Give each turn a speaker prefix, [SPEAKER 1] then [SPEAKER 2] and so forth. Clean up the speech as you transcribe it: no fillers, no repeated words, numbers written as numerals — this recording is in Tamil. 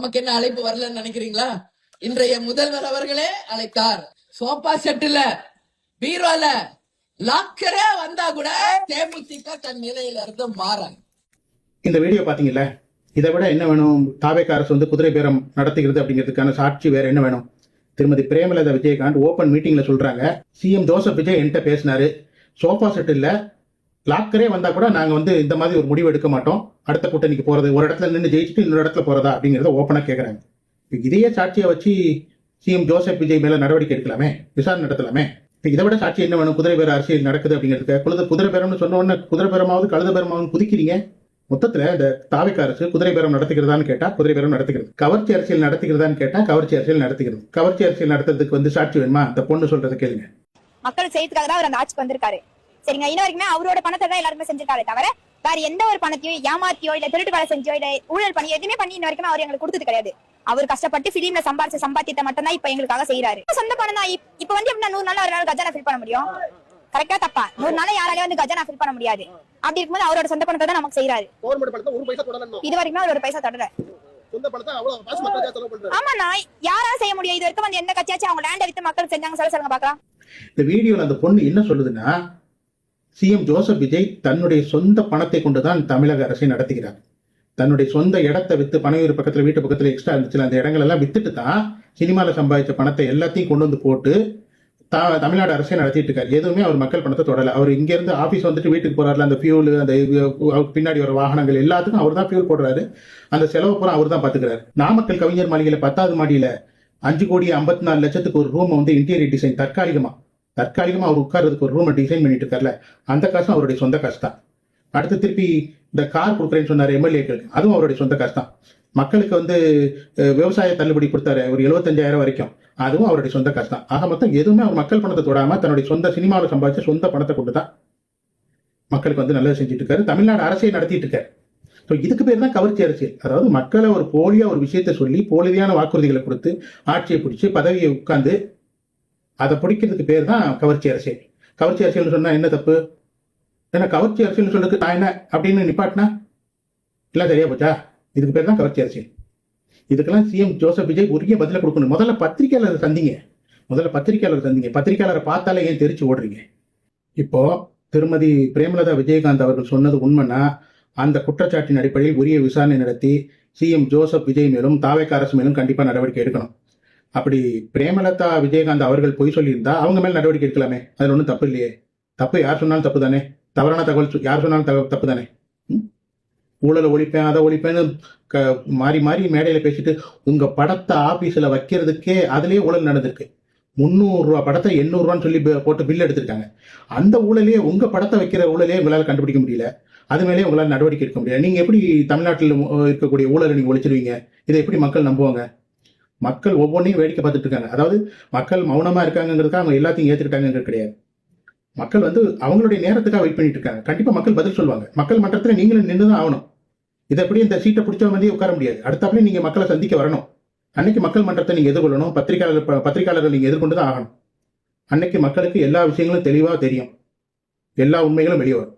[SPEAKER 1] நமக்கு என்ன அழைப்பு வரலன்னு நினைக்கிறீங்களா? இன்றைய முதல்வர் அவர்களே அழைத்தார். சோபா செட்டுல, பீரோல, லாக்கரே வந்தா கூட தேமுதிக தன் நிலையில இருந்து மாறாங்க.
[SPEAKER 2] இந்த வீடியோ பாத்தீங்கல்ல, இதை விட என்ன வேணும்? தாவேக அரசு வந்து குதிரை பேரம் நடத்துகிறது அப்படிங்கிறதுக்கான சாட்சி வேற என்ன வேணும்? திருமதி பிரேமலதா விஜயகாந்த் ஓபன் மீட்டிங்ல சொல்றாங்க, சிஎம் ஜோசப் விஜய் என்கிட்ட பேசினாரு, சோஃபா செட் இல்ல, லாக்கரே வந்தா கூட நாங்க வந்து இந்த மாதிரி ஒரு முடிவு எடுக்க மாட்டோம், அடுத்த கூட்டணிக்கு போறது, ஒரு இடத்துல நின்று ஜெயிச்சுட்டு இன்னொரு இடத்துல போறதா அப்படிங்கறத ஓப்பனா கேட்கறாங்க. இதையே சாட்சியை வச்சு சிஎம் ஜோசப் விஜய் மேல நடவடிக்கை எடுக்கலாமே, விசாரணை நடத்தலாமே. இதை விட சாட்சி என்ன வேணும்? குதிரை பேர அரசியல் நடக்குது அப்படிங்கிறதுக்கு குதிரை பேரம்னு சொன்ன உடனே குதிரை பேரமாவது கழுத பேரமாவது குதிக்கிறீங்க. மொத்தத்துல இந்த தாவேக அரசு குதிரை பேரம் நடத்துகிறதான்னு கேட்டா குதிரை பேரம் நடத்துகிறது, கவர்ச்சி அரசியல் நடத்துகிறதான்னு கேட்டா கவர்ச்சி அரசியல் நடத்துகிறது. கவர்ச்சி அரசியல் நடத்துறதுக்கு வந்து சாட்சி வேணுமா? அந்த பொண்ணு சொல்றதை கேளுங்க.
[SPEAKER 3] மக்கள் செய்யறதுக்காக தான் அவர் அந்த ஆட்சிக்கு வந்திருக்காரு. சரிங்க, இன்ன வரைக்குமே அவரோட பணத்தை தான் எல்லாருமே செஞ்சிருக்காரு தவிர வேற எந்த ஒரு பணத்தையும் ஏமாத்தியோ இல்ல திருட்டு வேலை செஞ்சோ இல்ல ஊழல் பண்ணி எதுவுமே பண்ணி இன்ன வரைக்கும் அவர் எங்களுக்கு கொடுத்தது கிடையாது. அவர் கஷ்டப்பட்டு பிலிம்ல சம்பாதிச்ச சம்பாத்தியத்தை மட்டும் தான் இப்ப எங்களுக்காக செய்யறாரு. சொந்த பணம் தான். இப்ப வந்து எப்படின்னா 100 நாள் அவரால் கஜானா ஃபில் பண்ண முடியும்? கரெக்டா தப்பா? 100 நாள் யாராலையும் வந்து கஜானா ஃபில் பண்ண முடியாது. அப்படி இருக்கும்போது அவரோட சொந்த பணத்தை தான் நமக்கு செய்யறாரு. இது வரைக்கும் அவர் ஒரு பைசா தொடர. ஆமாண்ணா, யாரால செய்ய முடியும்? இது வரைக்கும் வந்து எந்த கட்சியாச்சும் அவங்க லேண்ட வித்து மக்களுக்கு செஞ்சாங்க? சொல்லுங்க பாக்கலாம்.
[SPEAKER 2] இந்த வீடியோல அந்த பொண்ணு என்ன சொல்லுதுன்னா, சிஎம் ஜோசப் விஜய் தன்னுடைய சொந்த பணத்தை கொண்டுதான் தமிழக அரசை நடத்துகிறார். தன்னுடைய சொந்த இடத்தை வித்து, பனையூர் பக்கத்துல வீட்டு பக்கத்துல எக்ஸ்ட்ரா இருந்துச்சுல, அந்த இடங்கள் எல்லாம் வித்துட்டு தான் சினிமால சம்பாதிச்ச பணத்தை எல்லாத்தையும் கொண்டு வந்து போட்டு தமிழ்நாடு அரசை நடத்திட்டு இருக்காரு. எதுவுமே அவர் மக்கள் பணத்தை தொடல. அவர் இங்க இருந்து ஆபீஸ் வந்துட்டு வீட்டுக்கு போறாருல, அந்த ஃபியூல், அந்த பின்னாடி வர வாகனங்கள் எல்லாத்துக்கும் அவர் தான் ஃபியூல் போடுறாரு. அந்த செலவு பூரா அவர் தான் பாத்துக்கிறாரு. நாமக்கல் கவிஞர் மாளிகையில 10வது மாடியில 5,54,00,000க்கு ஒரு ரூம் வந்து இன்டீரியர் டிசைன் தற்காலிகமா அவர் உட்கார்றதுக்கு ஒரு ரூமை டிசைன் பண்ணிட்டு இருக்காருல, அந்த காசும் அவருடைய சொந்த காசு தான். அடுத்து திருப்பி இந்த கார் கொடுக்குறேன்னு சொன்னாரு எம்எல்ஏக்களுக்கு, அதுவும் அவருடைய சொந்த காசு தான். மக்களுக்கு வந்து விவசாய தள்ளுபடி கொடுத்தாரு ஒரு 75,000 வரைக்கும், அதுவும் அவருடைய சொந்த காசு தான். ஆக மொத்தம் எதுவுமே அவர் மக்கள் பணத்தை தொடாம தன்னுடைய சொந்த சினிமாவில் சம்பாதிச்ச சொந்த பணத்தை கொண்டு தான் மக்களுக்கு வந்து நல்லது செஞ்சுட்டு இருக்காரு, தமிழ்நாடு அரசியல் நடத்திட்டு இருக்காரு. ஸோ இதுக்கு பேர் தான் கவர்ச்சி அரசியல். அதாவது மக்களை ஒரு போலியா ஒரு விஷயத்த சொல்லி போலியான வாக்குறுதிகளை கொடுத்து ஆட்சியை பிடிச்சி பதவியை உட்கார்ந்து அதை பிடிக்கிறதுக்கு பேர் தான் கவர்ச்சி அரசியல். கவர்ச்சி அரசியல் சொன்னா என்ன தப்பு? ஏன்னா கவர்ச்சி அரசியல் சொல்றதுக்கு நான் என்ன அப்படின்னு நிப்பாட்டினா எல்லாம் சரியா போச்சா? இதுக்கு பேர் தான் கவர்ச்சி அரசியல். இதுக்கெல்லாம் சிஎம் ஜோசப் விஜய் உரிய பதில கொடுக்கணும். முதல்ல பத்திரிகையாளர் சந்திங்க. பத்திரிகையாளரை பார்த்தாலே ஏன் தெரிச்சு ஓடுறீங்க? இப்போ திருமதி பிரேமலதா விஜயகாந்த் அவர்கள் சொன்னது உண்மைன்னா அந்த குற்றச்சாட்டின் அடிப்படையில் உரிய விசாரணை நடத்தி சிஎம் ஜோசப் விஜய் மேலும் தாவேக அரசு மேலும் கண்டிப்பா நடவடிக்கை எடுக்கணும். அப்படி பிரேமலதா விஜயகாந்த் அவர்கள் பொய் சொல்லியிருந்தா அவங்க மேல நடவடிக்கை எடுக்கலாமே, அதுல ஒன்றும் தப்பு இல்லையே. தப்பு யார் சொன்னாலும் தப்பு தானே, தவறான தகவல் யார் சொன்னாலும் தப்பு தானே. ஊழலை ஒழிப்பேன், அதை ஒழிப்பேன்னு மாறி மாறி மேடையில பேசிட்டு உங்க படத்தை ஆபீஸ்ல வைக்கிறதுக்கே அதுலயே ஊழல் நடந்திருக்கு. 300 ரூபா படத்தை 800 ரூபான்னு சொல்லி போட்டு பில் எடுத்திருக்காங்க. அந்த ஊழலே உங்க படத்தை வைக்கிற ஊழலே உங்களால கண்டுபிடிக்க முடியல, அது மேலே உங்களால் நடவடிக்கை எடுக்க முடியல. நீங்க எப்படி தமிழ்நாட்டில் இருக்கக்கூடிய ஊழலை நீங்க ஒழிச்சிருவீங்க? இதை எப்படி மக்கள் நம்புவாங்க? மக்கள் ஒவ்வொன்றையும் வேடிக்கை பார்த்துட்டு இருக்காங்க. அதாவது மக்கள் மௌனமா இருக்காங்கிறதுக்காக அவங்க எல்லாத்தையும் ஏத்துக்கிட்டாங்கிறது கிடையாது. மக்கள் வந்து அவங்களுடைய நேரத்துக்காக வெயிட் பண்ணிட்டு இருக்காங்க. கண்டிப்பா மக்கள் பதில் சொல்லுவாங்க. மக்கள் மன்றத்துல நீங்களும் நின்றுதான் ஆகணும். இதை எப்படி இந்த சீட்டை பிடிச்ச மாதிரி உட்கார முடியாது. அடுத்தாப்புல நீங்க மக்களை சந்திக்க வரணும். அன்னைக்கு மக்கள் மன்றத்தை நீங்க எதிர்கொள்ளணும். பத்திரிகையாளர்கள் நீங்க எதிர்கொண்டுதான் ஆகணும். அன்னைக்கு மக்களுக்கு எல்லா விஷயங்களும் தெளிவா தெரியும், எல்லா உண்மைகளும் வெளியே வரும்.